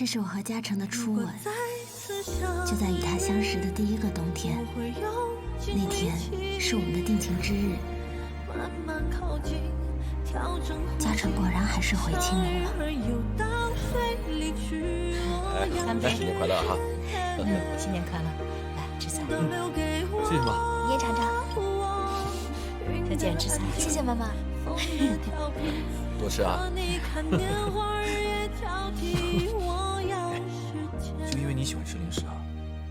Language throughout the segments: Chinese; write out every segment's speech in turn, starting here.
这是我和嘉诚的初吻，就在与他相识的第一个冬天。那天是我们的定情之日。嘉诚果然还是回青楼了。哎，新年快乐哈！新年快乐！来吃菜。谢谢妈。你也尝尝。小姐吃菜。谢谢妈妈。多吃啊。就因为你喜欢吃零食啊？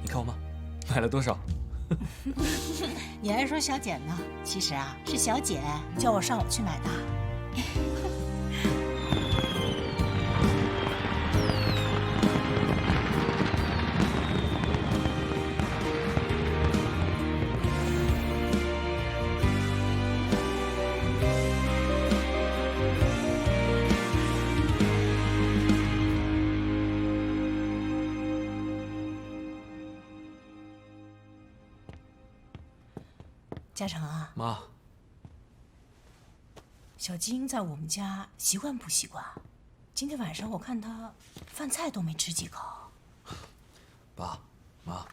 你看我妈买了多少？你还说小简呢？其实啊，是小姐叫我上午去买的。嘉诚啊，妈，小金在我们家习惯不习惯？今天晚上我看他饭菜都没吃几口。爸妈，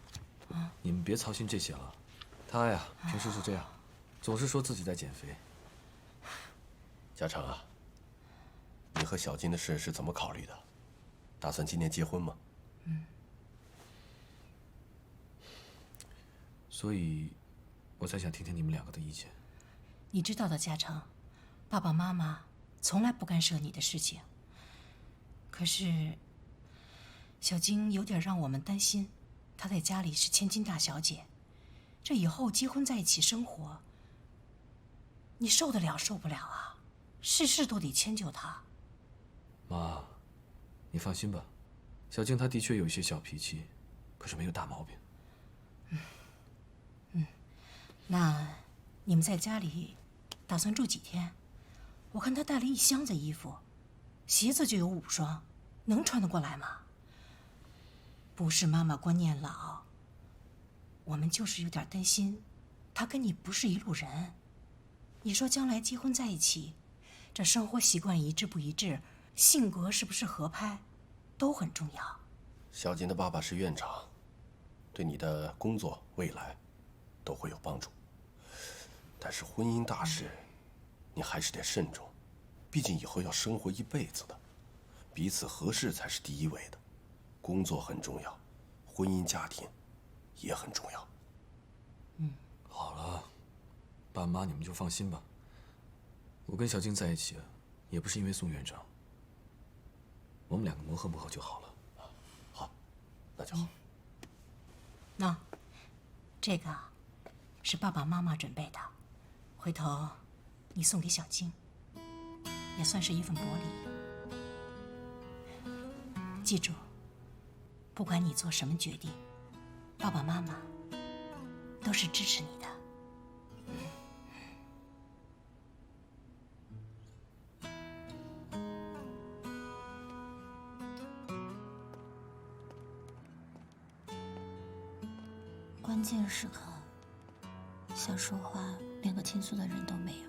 你们别操心这些了。他呀，平时是这样，总是说自己在减肥。嘉诚啊，你和小金的事是怎么考虑的？打算今年结婚吗？所以，我才想听听你们两个的意见。你知道的，嘉诚，爸爸妈妈从来不干涉你的事情。可是，小金有点让我们担心，她在家里是千金大小姐，这以后结婚在一起生活，你受得了受不了啊？事事都得迁就她。妈，你放心吧，小静她的确有一些小脾气，可是没有大毛病。那你们在家里打算住几天？我看她带了一箱子衣服，鞋子就有5双，能穿得过来吗？不是妈妈观念老，我们就是有点担心，她跟你不是一路人。你说将来结婚在一起，这生活习惯一致不一致，性格是不是合拍，都很重要。小金的爸爸是院长，对你的工作未来都会有帮助。但是婚姻大事，你还是得慎重，毕竟以后要生活一辈子的，彼此合适才是第一位的。工作很重要，婚姻家庭也很重要。好了，爸妈你们就放心吧。我跟小静在一起，也不是因为宋院长，我们两个磨合磨合就好了。好，那就好。那，这个是爸爸妈妈准备的，回头你送给小静，也算是一份薄礼。记住，不管你做什么决定，爸爸妈妈都是支持你的。关键时刻，想说话连个倾诉的人都没有。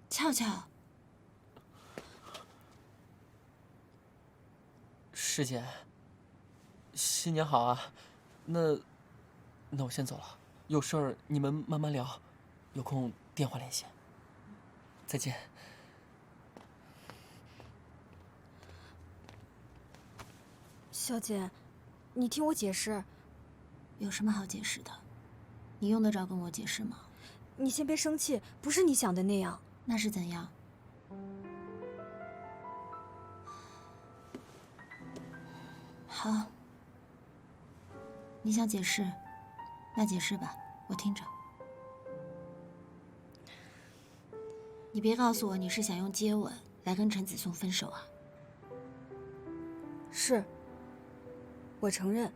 俏俏，师姐，新年好啊！那我先走了，有事儿你们慢慢聊，有空电话联系。再见。小姐，你听我解释。有什么好解释的？你用得着跟我解释吗？你先别生气，不是你想的那样。那是怎样？好，你想解释，那解释吧，我听着。你别告诉我你是想用接吻来跟陈子松分手啊？是，我承认，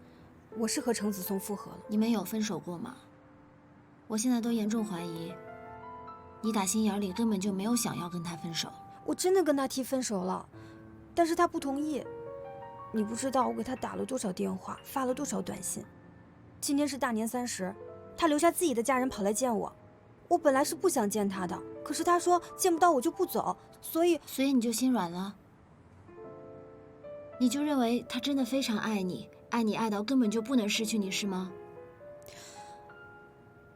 我是和程子松复合了。你们有分手过吗？我现在都严重怀疑，你打心眼里根本就没有想要跟他分手。我真的跟他提分手了，但是他不同意。你不知道我给他打了多少电话，发了多少短信。今天是大年30，他留下自己的家人跑来见我。我本来是不想见他的，可是他说见不到我就不走，所以你就心软了？你就认为他真的非常爱你，爱到根本就不能失去你，是吗？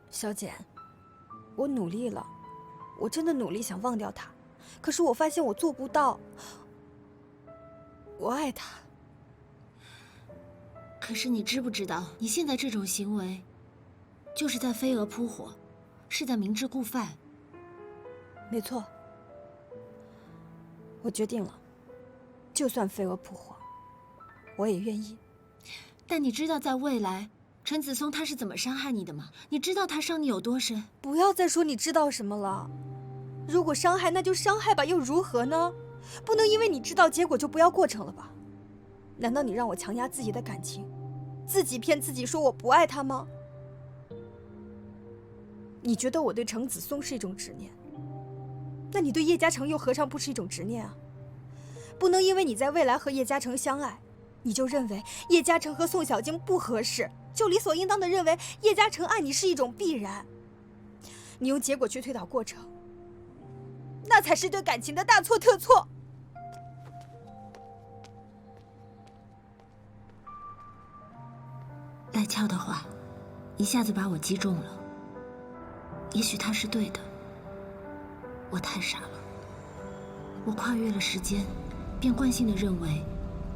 小简，我努力了，我真的努力想忘掉他，可是我发现我做不到。我爱他。可是你知不知道，你现在这种行为，就是在飞蛾扑火，是在明知故犯。没错，我决定了，就算飞蛾扑火，我也愿意。但你知道在未来，陈子松他是怎么伤害你的吗？你知道他伤你有多深？不要再说你知道什么了。如果伤害，那就伤害吧，又如何呢？不能因为你知道结果就不要过程了吧？难道你让我强压自己的感情，自己骗自己说我不爱他吗？你觉得我对程子松是一种执念，那你对叶嘉诚又何尝不是一种执念啊？不能因为你在未来和叶嘉诚相爱，你就认为叶嘉诚和宋小静不合适，就理所应当的认为叶嘉诚爱你是一种必然。你用结果去推导过程，那才是对感情的大错特错。赖俏的话，一下子把我击中了。也许他是对的，我太傻了。我跨越了时间，便惯性的认为，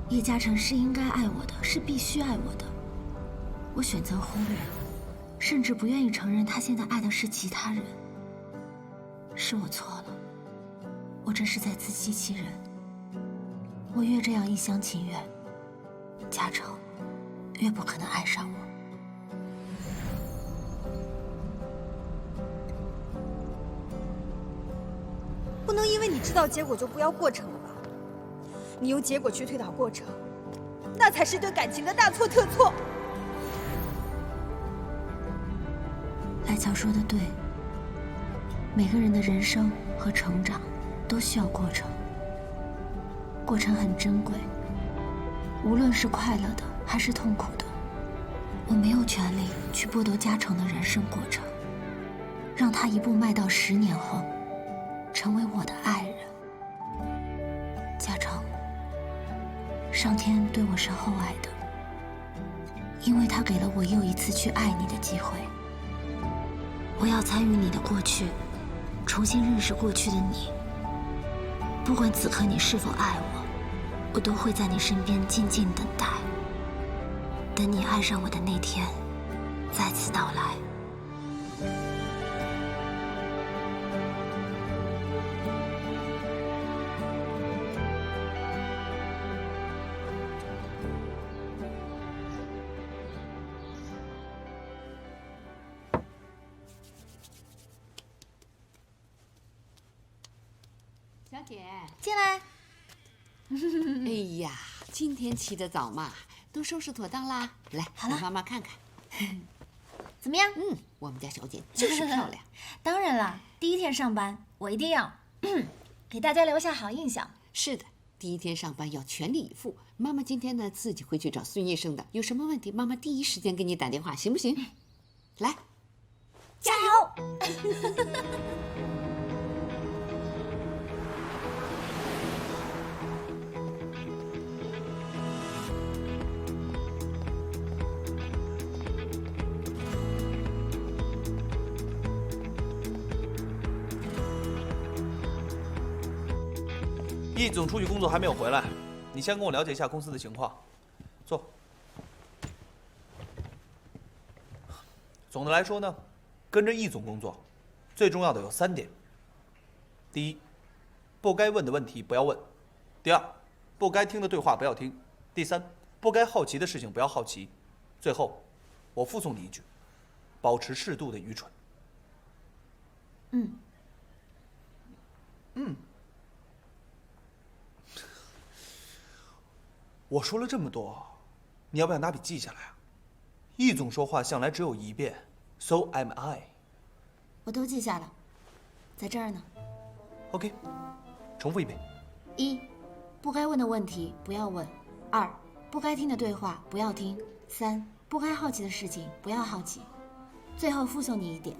叶嘉诚是应该爱我的，是必须爱我的。我选择忽略，甚至不愿意承认他现在爱的是其他人。是我错了，我这是在自欺欺人。我越这样一厢情愿，嘉诚越不可能爱上我。不能因为你知道结果就不要过程了吧？你用结果去推导过程，那才是对感情的大错特错。赖俏说的对，每个人的人生和成长都需要过程，过程很珍贵，无论是快乐的还是痛苦的。我没有权利去剥夺嘉诚的人生过程，让他一步迈到10年后成为我的爱人。嘉诚，上天对我是厚爱的，因为他给了我又一次去爱你的机会。我要参与你的过去，重新认识过去的你。不管此刻你是否爱我，我都会在你身边静静等待，等你爱上我的那天再次到来。小姐，进来。哎呀，今天起得早嘛，都收拾妥当啦。来，让妈妈看看。怎么样？我们家小姐就是漂亮。当然了，第一天上班，我一定要给大家留下好印象。是的，第一天上班要全力以赴。妈妈今天呢自己会去找孙医生的，有什么问题妈妈第一时间给你打电话，行不行？来，加油！易总出去工作还没有回来，你先跟我了解一下公司的情况。坐。总的来说呢，跟着易总工作，最重要的有3点。第一，不该问的问题不要问；第二，不该听的对话不要听；第三，不该好奇的事情不要好奇；最后，我附送你一句：保持适度的愚蠢。我说了这么多，你要不要拿笔记下来啊？易总说话向来只有一遍 ，So am I。我都记下了，在这儿呢。OK，重复一遍。1，不该问的问题不要问；2，不该听的对话不要听；3，不该好奇的事情不要好奇。最后附送你一点，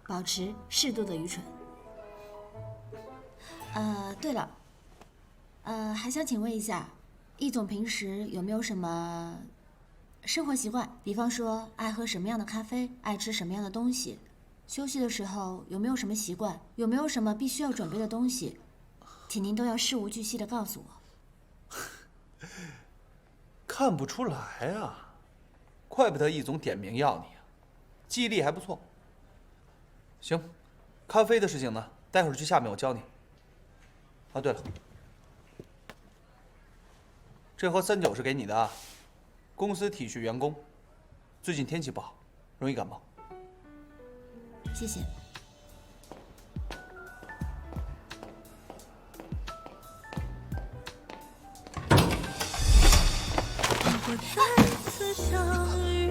保持适度的愚蠢。对了，还想请问一下，易总平时有没有什么生活习惯？比方说，爱喝什么样的咖啡，爱吃什么样的东西？休息的时候有没有什么习惯？有没有什么必须要准备的东西？请您都要事无巨细的告诉我。看不出来啊，怪不得易总点名要你啊，记忆力还不错。行，咖啡的事情呢，待会儿去下面我教你。啊，对了，这盒39是给你的啊，公司体恤员工，最近天气不好，容易感冒。谢谢。会再次相遇，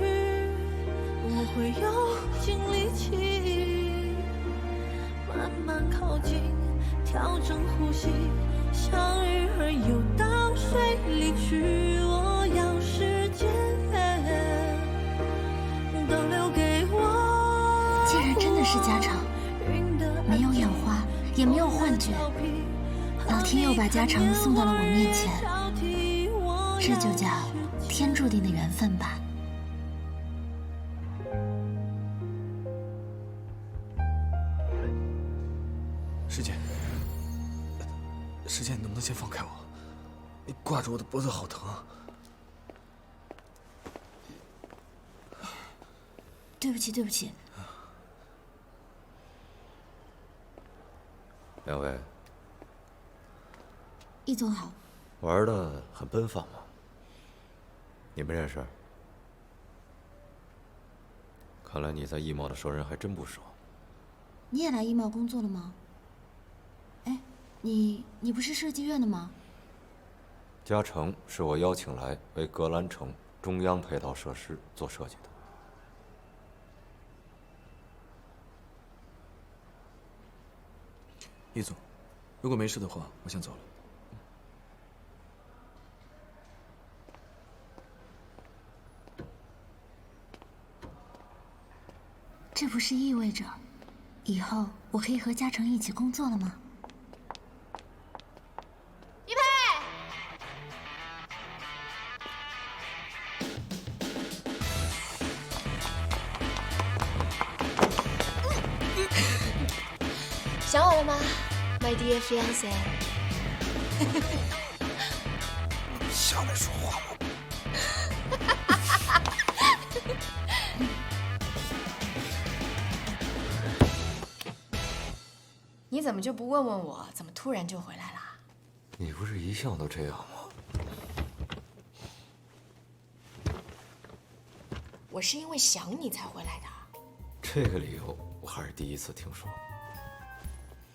我会用尽力气，慢慢靠近，调整呼吸，像鱼儿游到水里去。我要时间都留给我。既然真的是家常，没有眼花，也没有幻觉，老天又把家常送到了我面前，这就叫天注定的缘分吧。师姐，你能不能先放开我？你挂着我的脖子好疼啊！对不起，对不起。两位，易总好。玩的很奔放吗？你们认识？看来你在易贸的熟人还真不少。你也来易贸工作了吗？哎，你不是设计院的吗？嘉诚是我邀请来为格兰城中央配套设施做设计的。易总，如果没事的话，我先走了。这不是意味着，以后我可以和嘉诚一起工作了吗？一佩，想我了吗 ，My dear fiance？ 下来说话吧。你怎么就不问问我，怎么突然就回来了？你不是一向都这样吗？我是因为想你才回来的。这个理由我还是第一次听说。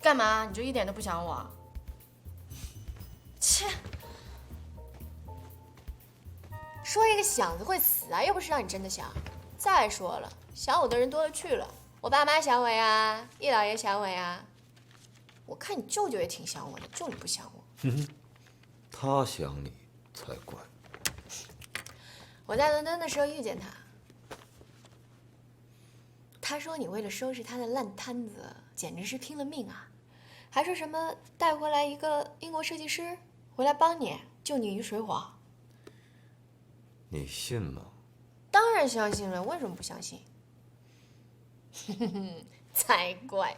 干嘛？你就一点都不想我？切！说一个想字会死啊，又不是让你真的想。再说了，想我的人多了去了，我爸妈想我呀，易老爷想我呀。我看你舅舅也挺想我的，就你不想我。他想你才怪。我在伦敦的时候遇见他，他说你为了收拾他的烂摊子，简直是拼了命啊！还说什么带回来一个英国设计师回来帮你，救你于水火。你信吗？当然相信了，为什么不相信？才怪！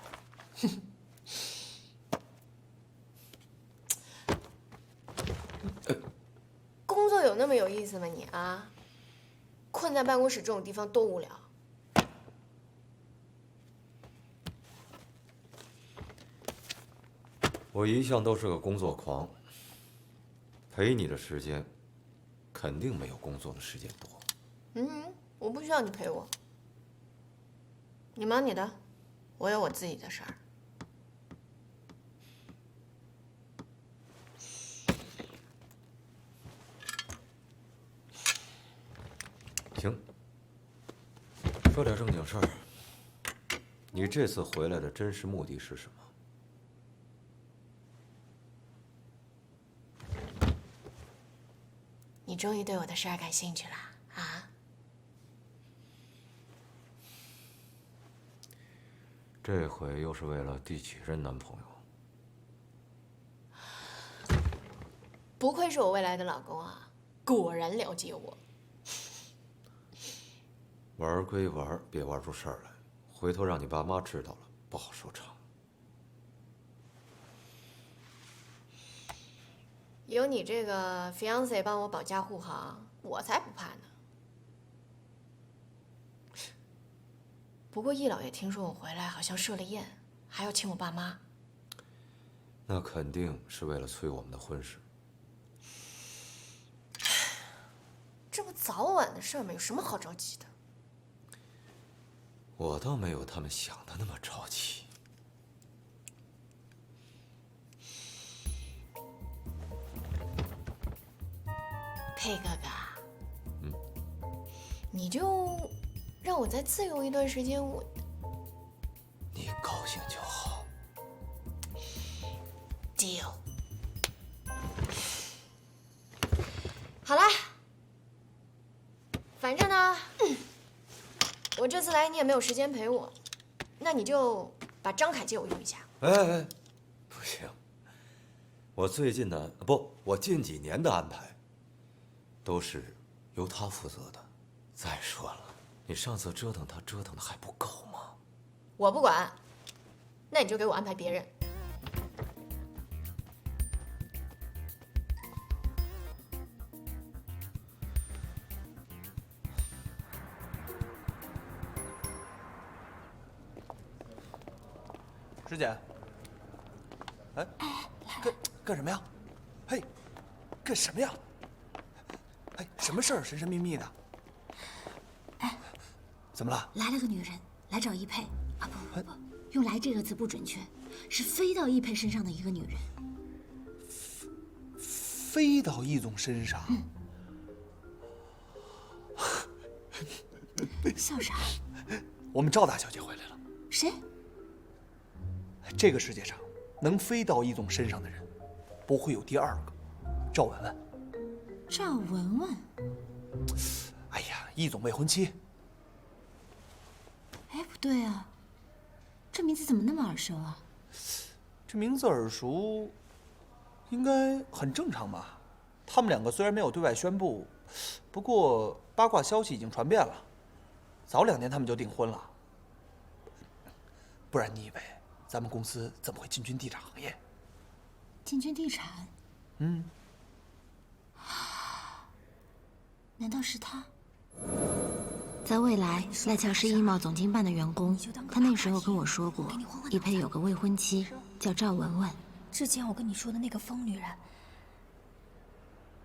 工作有那么有意思吗你啊？困在办公室这种地方多无聊。我一向都是个工作狂，陪你的时间肯定没有工作的时间多。我不需要你陪我，你忙你的，我有我自己的事儿。行，说点正经事儿。你这次回来的真实目的是什么？终于对我的事儿感兴趣了啊？这回又是为了第几任男朋友？不愧是我未来的老公啊，果然了解我。玩归玩，别玩出事儿来，回头让你爸妈知道了，不好收场。有你这个 fiance 帮我保驾护航，我才不怕呢。不过易老爷听说我回来好像设了宴，还要请我爸妈。那肯定是为了催我们的婚事。这不早晚的事儿吗？有什么好着急的？我倒没有他们想的那么着急。佩哥哥，你就让我再自由一段时间，你高兴就好。deal。好啦，反正呢，我这次来你也没有时间陪我，那你就把张凯借我用一下。哎，不行，我最近的不，我近几年的安排都是由他负责的。再说了，你上次折腾他折腾的还不够吗？我不管，那你就给我安排别人。师姐，哎，干什么呀？嘿，干什么呀？哎，什么事儿？神神秘秘的。哎，怎么了？来了个女人来找易佩啊，不，用来这个词不准确，是飞到易佩身上的一个女人。飞到易总身上？笑啥？我们赵大小姐回来了。谁？这个世界上能飞到易总身上的人，不会有第二个。赵文文。赵文文。哎呀，易总未婚妻。哎，不对啊，这名字怎么那么耳熟啊？这名字耳熟，应该很正常吧？他们两个虽然没有对外宣布，不过八卦消息已经传遍了，早2年他们就订婚了。不然你以为咱们公司怎么会进军地产行业？进军地产？难道是他？在未来，赖乔是易贸总经办的员工，他那时候跟我说过，易佩有个未婚妻叫赵文文。之前我跟你说的那个疯女人，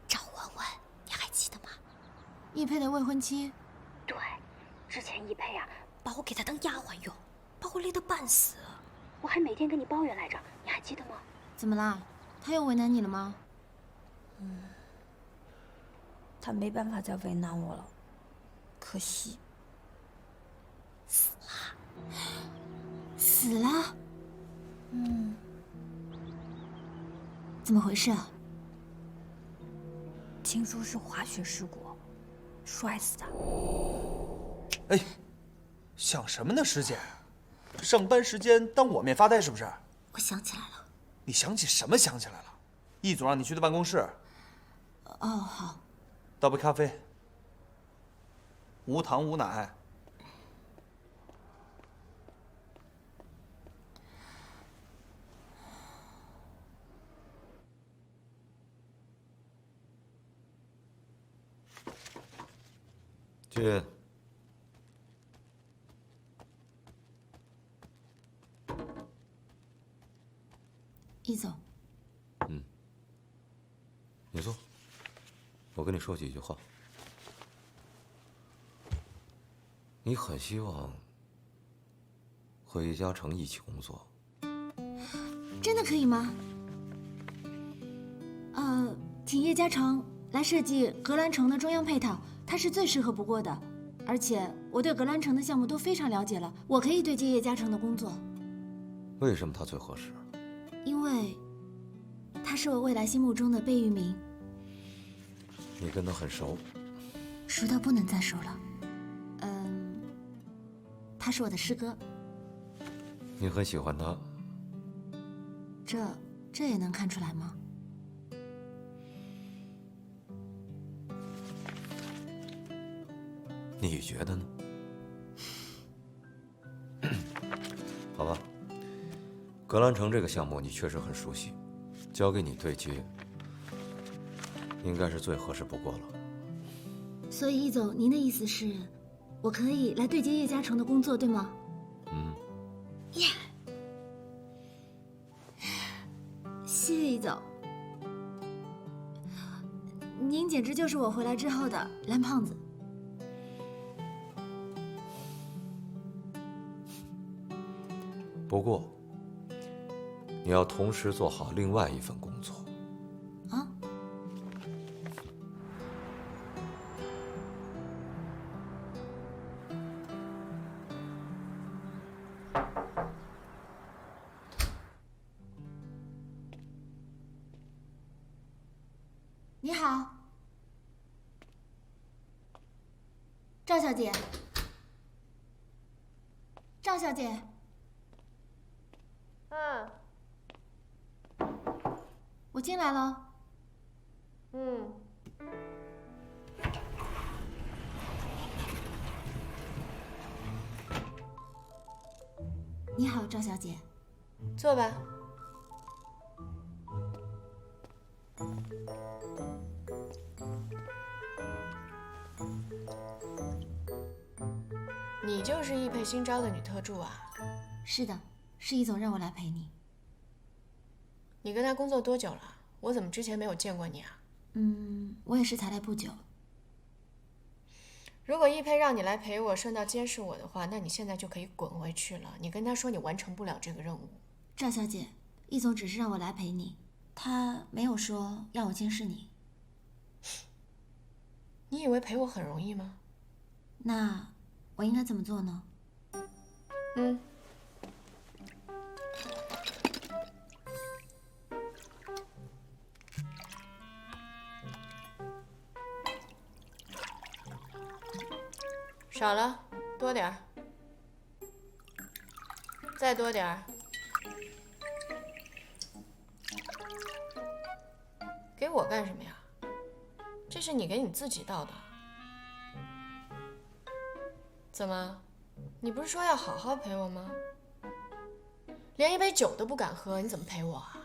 赵文文，你还记得吗？易佩的未婚妻。对，之前易佩啊，把我给她当丫鬟用，把我累得半死，我还每天跟你抱怨来着，你还记得吗？怎么啦？他又为难你了吗？他没办法再为难我了，可惜死了。死了？怎么回事啊？听说是滑雪事故，摔死的。哎，想什么呢，师姐？上班时间当我面发呆是不是？我想起来了。你想起什么想起来了？易总让你去他办公室。哦，好。倒杯咖啡，无糖无奶。进。易总。你坐。我跟你说几句话。你很希望和叶嘉诚一起工作，真的可以吗？请叶嘉诚来设计格兰城的中央配套，他是最适合不过的。而且我对格兰城的项目都非常了解了，我可以对接叶嘉诚的工作。为什么他最合适？因为他是我未来心目中的贝聿铭。你跟他很熟？熟到不能再熟了。他是我的师哥。你很喜欢他？这也能看出来吗？你觉得呢？好吧，格兰城这个项目你确实很熟悉，交给你对接，应该是最合适不过了。所以易总，您的意思是，我可以来对接叶嘉诚的工作，对吗？耶！谢谢易总，您简直就是我回来之后的蓝胖子。不过，你要同时做好另外一份工作。啊？你好，赵小姐。赵小姐。我进来了。你好，赵小姐。坐吧。你就是易佩新招的女特助啊？是的，是易总让我来陪你。你跟他工作多久了？我怎么之前没有见过你啊？我也是才来不久。如果易佩让你来陪我，顺道监视我的话，那你现在就可以滚回去了。你跟他说你完成不了这个任务。赵小姐，易总只是让我来陪你，他没有说要我监视你。你以为陪我很容易吗？那我应该怎么做呢？少了，多点儿，再多点儿，给我干什么呀？这是你给你自己倒的。怎么，你不是说要好好陪我吗？连一杯酒都不敢喝，你怎么陪我啊？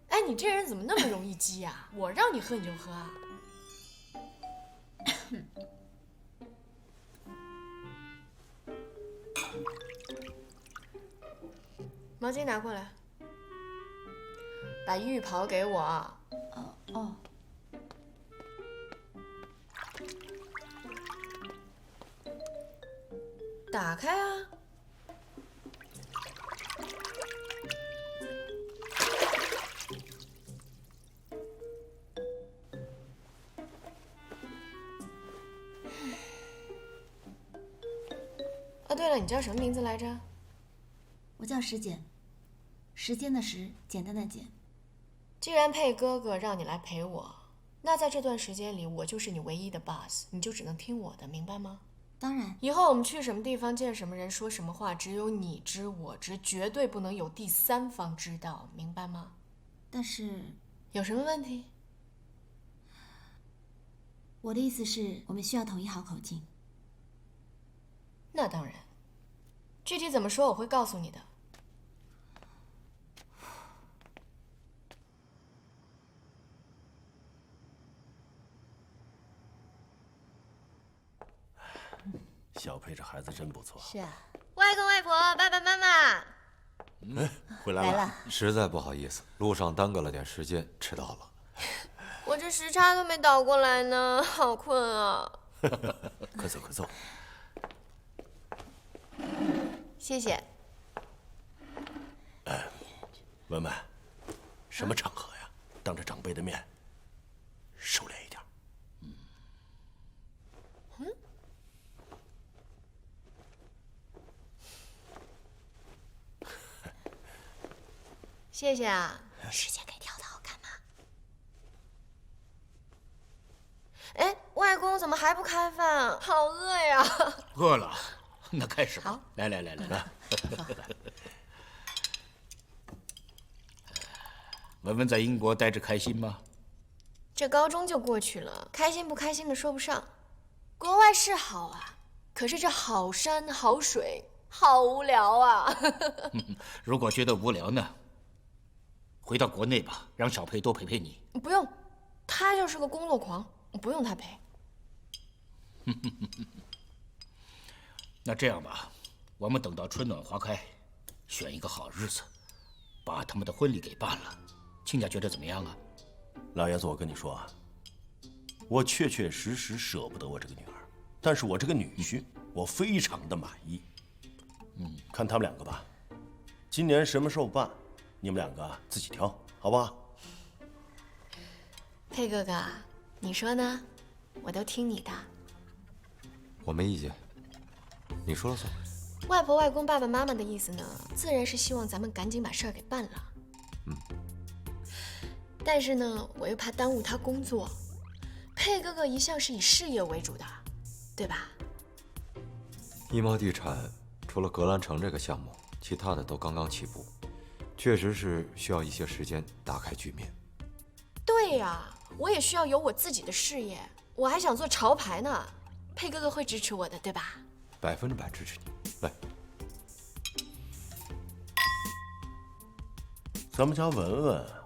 哎，你这人怎么那么容易激呀？我让你喝你就喝啊？毛巾拿过来，把浴袍给我。哦。打开啊！哦，对了，你叫什么名字来着？我叫时简，时间的时，简单的简。既然佩哥哥让你来陪我，那在这段时间里，我就是你唯一的 boss， 你就只能听我的，明白吗？当然。以后我们去什么地方，见什么人，说什么话，只有你知我知，绝对不能有第三方知道，明白吗？但是有什么问题？我的意思是，我们需要统一好口径。那当然，具体怎么说我会告诉你的。小佩这孩子真不错。是啊，外公外婆、爸爸妈妈，哎，回来了。实在不好意思，路上耽搁了点时间，迟到了。我这时差都没倒过来呢，好困啊。快坐，快坐。谢谢。文文，什么场合呀？当着长辈的面收敛一点。谢谢啊。世界给跳的好看吗？哎，外公怎么还不开饭？好饿呀！饿了，那开始吧。好，来，文文在英国待着开心吗？这高中就过去了，开心不开心的说不上。国外是好啊，可是这好山好水，好无聊啊。如果觉得无聊呢，回到国内吧，让小佩多陪陪你。不用，他就是个工作狂，不用他陪。那这样吧，我们等到春暖花开，选一个好日子，把他们的婚礼给办了。亲家觉得怎么样啊？老爷子，我跟你说啊，我确确实实舍不得我这个女儿，但是我这个女婿，我非常的满意。看他们两个吧，今年什么时候办，你们两个自己挑，好不好？佩哥哥，你说呢？我都听你的。我没意见，你说了算。外婆、外公、爸爸妈妈的意思呢，自然是希望咱们赶紧把事儿给办了。但是呢，我又怕耽误他工作。佩哥哥一向是以事业为主的，对吧？一茂地产除了格兰城这个项目，其他的都刚刚起步，确实是需要一些时间打开局面。对呀，我也需要有我自己的事业，我还想做潮牌呢。佩哥哥会支持我的，对吧？100%支持你。来，咱们家文文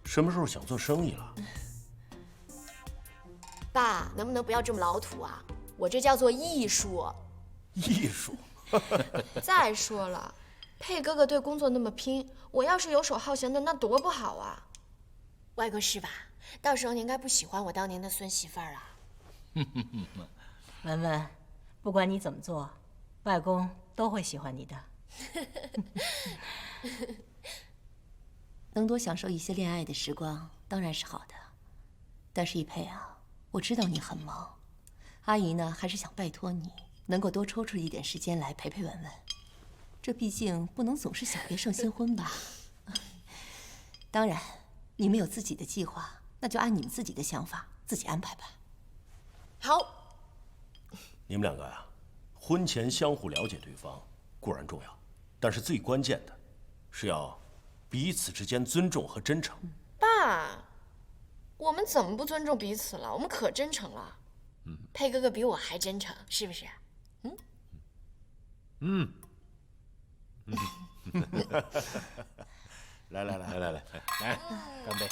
什么时候想做生意了？爸，能不能不要这么老土啊？我这叫做艺术。艺术。再说了，佩哥哥对工作那么拼，我要是游手好闲的，那多不好啊。外公是吧？到时候你应该不喜欢我当您的孙媳妇儿了。文文，不管你怎么做，外公都会喜欢你的。能多享受一些恋爱的时光，当然是好的。但是一佩啊，我知道你很忙，阿姨呢还是想拜托你，能够多抽出一点时间来陪陪文文。这毕竟不能总是小别胜新婚吧。当然，你们有自己的计划，那就按你们自己的想法自己安排吧。好。你们两个呀，婚前相互了解对方固然重要，但是最关键的是要彼此之间尊重和真诚。爸，我们怎么不尊重彼此了？我们可真诚了。佩哥哥比我还真诚，是不是？来，干杯！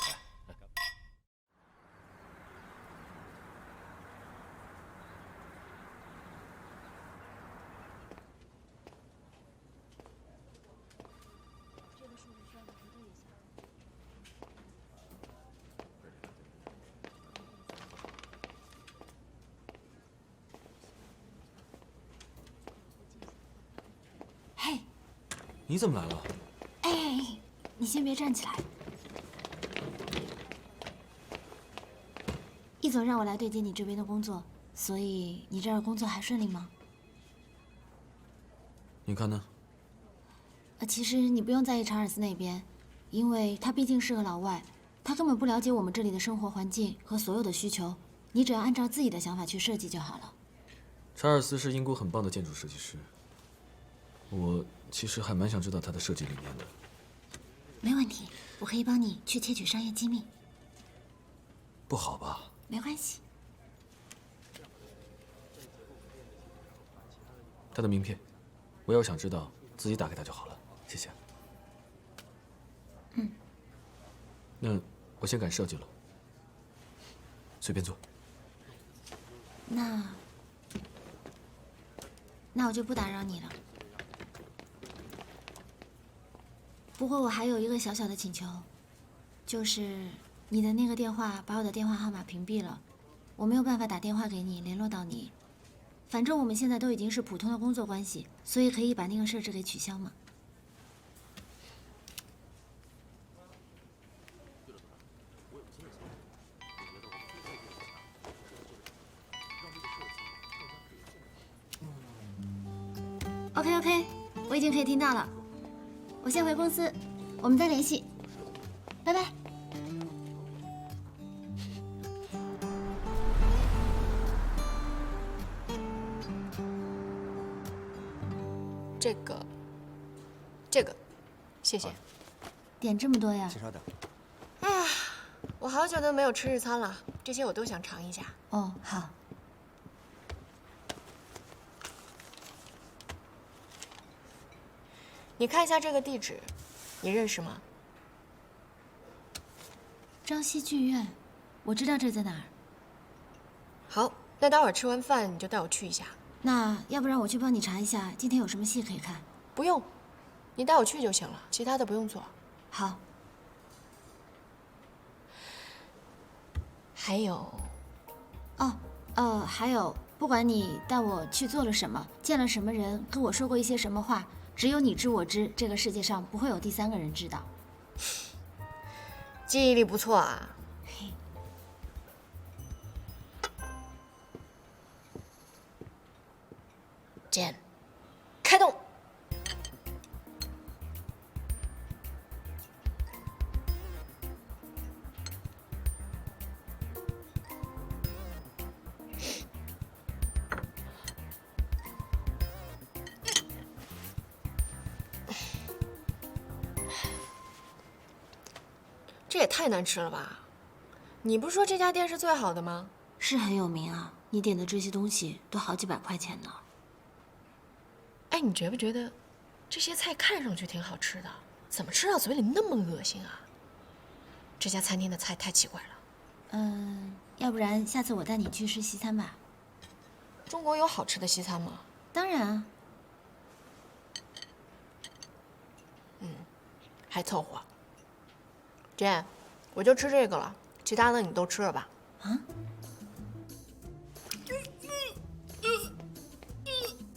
嘿，你怎么来了？哎，你先别站起来。易总让我来对接你这边的工作，所以你这儿工作还顺利吗？你看呢？其实你不用在意查尔斯那边，因为他毕竟是个老外，他根本不了解我们这里的生活环境和所有的需求，你只要按照自己的想法去设计就好了。查尔斯是英国很棒的建筑设计师，我其实还蛮想知道他的设计理念的。没问题，我可以帮你去窃取商业机密。不好吧？没关系。他的名片，我要想知道，自己打给他就好了。谢谢。那我先赶设计了，随便坐。那我就不打扰你了。不过我还有一个小小的请求，就是你的那个电话把我的电话号码屏蔽了，我没有办法打电话给你联络到你。反正我们现在都已经是普通的工作关系，所以可以把那个设置给取消吗？ OK， 我已经可以听到了。我先回公司，我们再联系，拜拜。这个，谢谢。点这么多呀？请稍等。哎呀，我好久都没有吃日餐了，这些我都想尝一下。哦，好。你看一下这个地址，你认识吗？朝夕剧院，我知道这在哪儿。好，那待会儿吃完饭你就带我去一下。那要不然我去帮你查一下，今天有什么戏可以看？不用，你带我去就行了，其他的不用做。好。还有，还有，不管你带我去做了什么，见了什么人，跟我说过一些什么话，只有你知我知，这个世界上不会有第三个人知道。记忆力不错啊。剑，开动！这也太难吃了吧！你不是说这家店是最好的吗？是很有名啊，你点的这些东西都好几百块钱呢。哎，你觉不觉得这些菜看上去挺好吃的，怎么吃到嘴里那么恶心啊？这家餐厅的菜太奇怪了。要不然下次我带你去吃西餐吧。中国有好吃的西餐吗？当然啊。还凑合。Jane，我就吃这个了，其他的你都吃了吧。啊？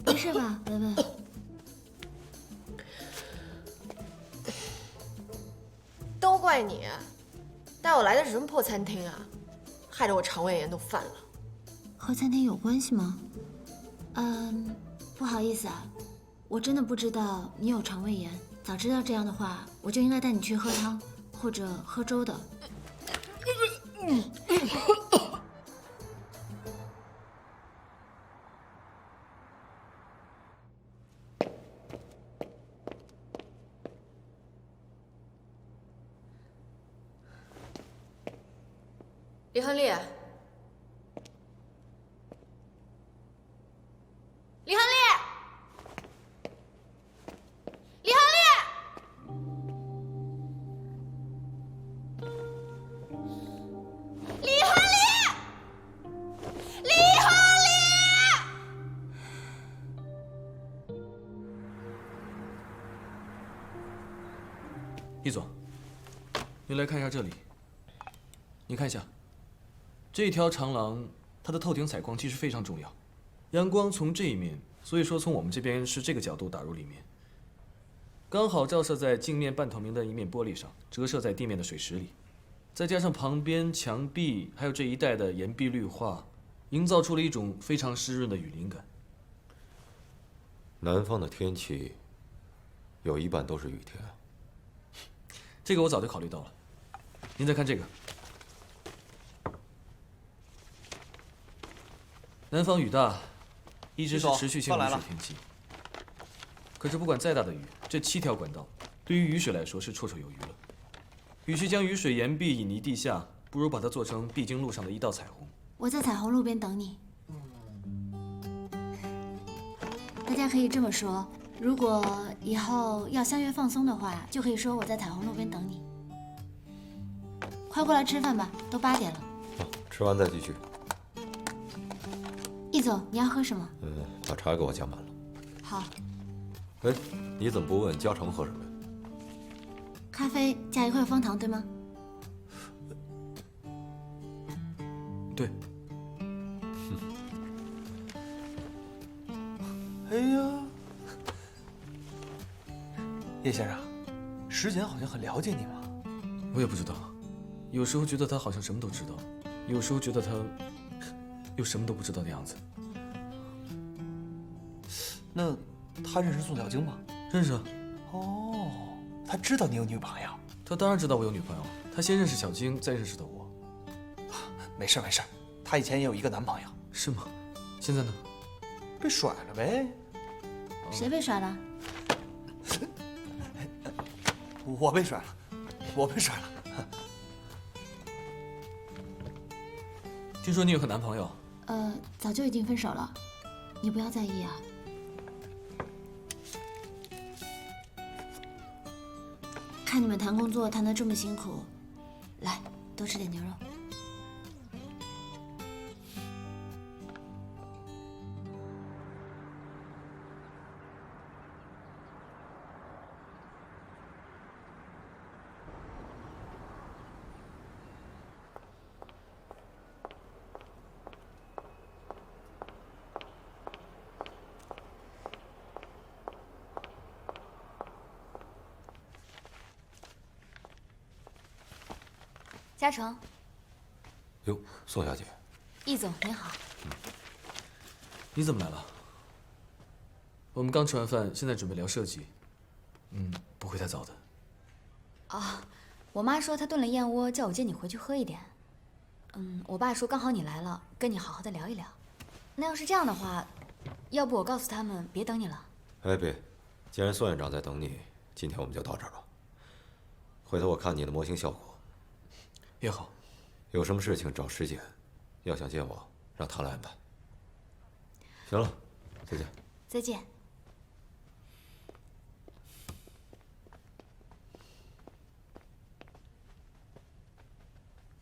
没事吧，文文？都怪你，带我来的是什么破餐厅啊，害得我肠胃炎都犯了。和餐厅有关系吗？不好意思啊，我真的不知道你有肠胃炎。早知道这样的话，我就应该带你去喝汤或者喝粥的。李亨利，李亨利，李亨利，李亨利，李亨利！易总，你来看一下这里。你看一下。这条长廊，它的透顶采光其实非常重要。阳光从这一面，所以说从我们这边是这个角度打入里面，刚好照射在镜面半透明的一面玻璃上，折射在地面的水石里，再加上旁边墙壁还有这一带的岩壁绿化，营造出了一种非常湿润的雨林感。南方的天气，有一半都是雨天。这个我早就考虑到了。您再看这个。南方雨大，一直是持续性雨水天气。可是不管再大的雨，这7条管道对于雨水来说是绰绰有余了。与其将雨水沿壁引离地下，不如把它做成必经路上的一道彩虹。我在彩虹路边等你。大家可以这么说，如果以后要相约放松的话，就可以说我在彩虹路边等你。快过来吃饭吧，都8点了。吃完再继续。易总，你要喝什么？把茶给我加满了。好。哎，你怎么不问加成喝什么呀？咖啡加1块方糖，对吗？对。哎呀，叶先生，石简好像很了解你嘛。我也不知道，有时候觉得他好像什么都知道，有时候觉得他又什么都不知道的样子。那他认识宋小晶吗？认识啊。哦，他知道你有女朋友？他当然知道我有女朋友，他先认识小晶，再认识的我。没事没事，他以前也有一个男朋友。是吗？现在呢？被甩了呗。谁被甩了？我被甩了，我被甩了。听说你有个男朋友？早就已经分手了，你不要在意啊。看你们谈工作谈得这么辛苦，来，多吃点牛肉。嘉诚，哟，宋小姐，易总您好。你怎么来了？我们刚吃完饭，现在准备聊设计。不会太早的。啊，我妈说她炖了燕窝，叫我接你回去喝一点。我爸说刚好你来了，跟你好好的聊一聊。那要是这样的话，要不我告诉他们别等你了。哎，别，既然宋院长在等你，今天我们就到这儿吧。回头我看你的模型效果。也好，有什么事情找师姐，要想见我，让她来安排。行了，再见。再见。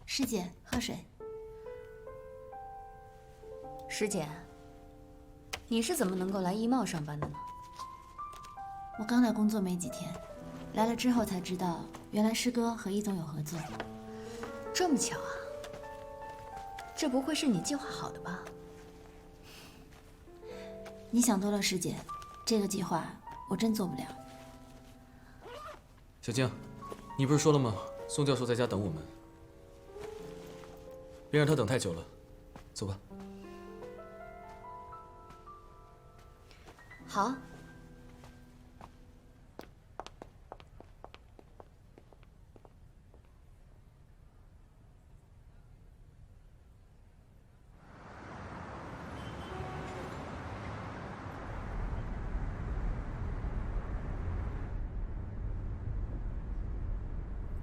师姐，喝水。师姐，你是怎么能够来易茂上班的呢？我刚来工作没几天，来了之后才知道，原来师哥和易总有合作。这么巧啊？这不会是你计划好的吧？你想多了，师姐，这个计划我真做不了。小静，你不是说了吗？宋教授在家等我们，别让他等太久了。走吧。好。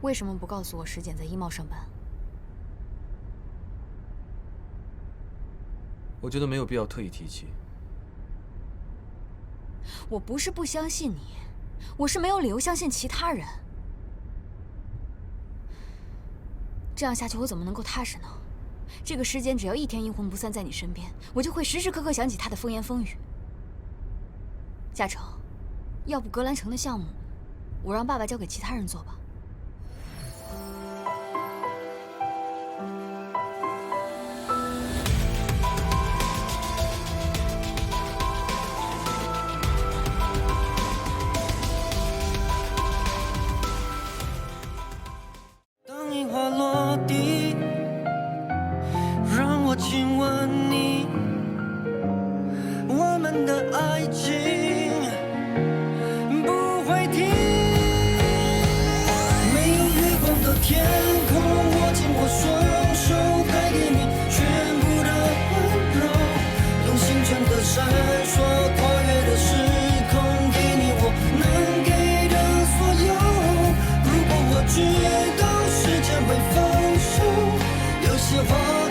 为什么不告诉我石简在医贸上班？我觉得没有必要特意提起。我不是不相信你，我是没有理由相信其他人。这样下去我怎么能够踏实呢？这个时间只要一天阴魂不散在你身边，我就会时时刻刻想起他的风言风语。嘉诚，要不格兰城的项目，我让爸爸交给其他人做吧。亲吻你，我们的爱情不会停。没有月光的天空，握紧我双手，带给你全部的温柔。用星辰的闪烁，跨越的时空，给你我能给的所有。如果我知道时间会放手，有些话。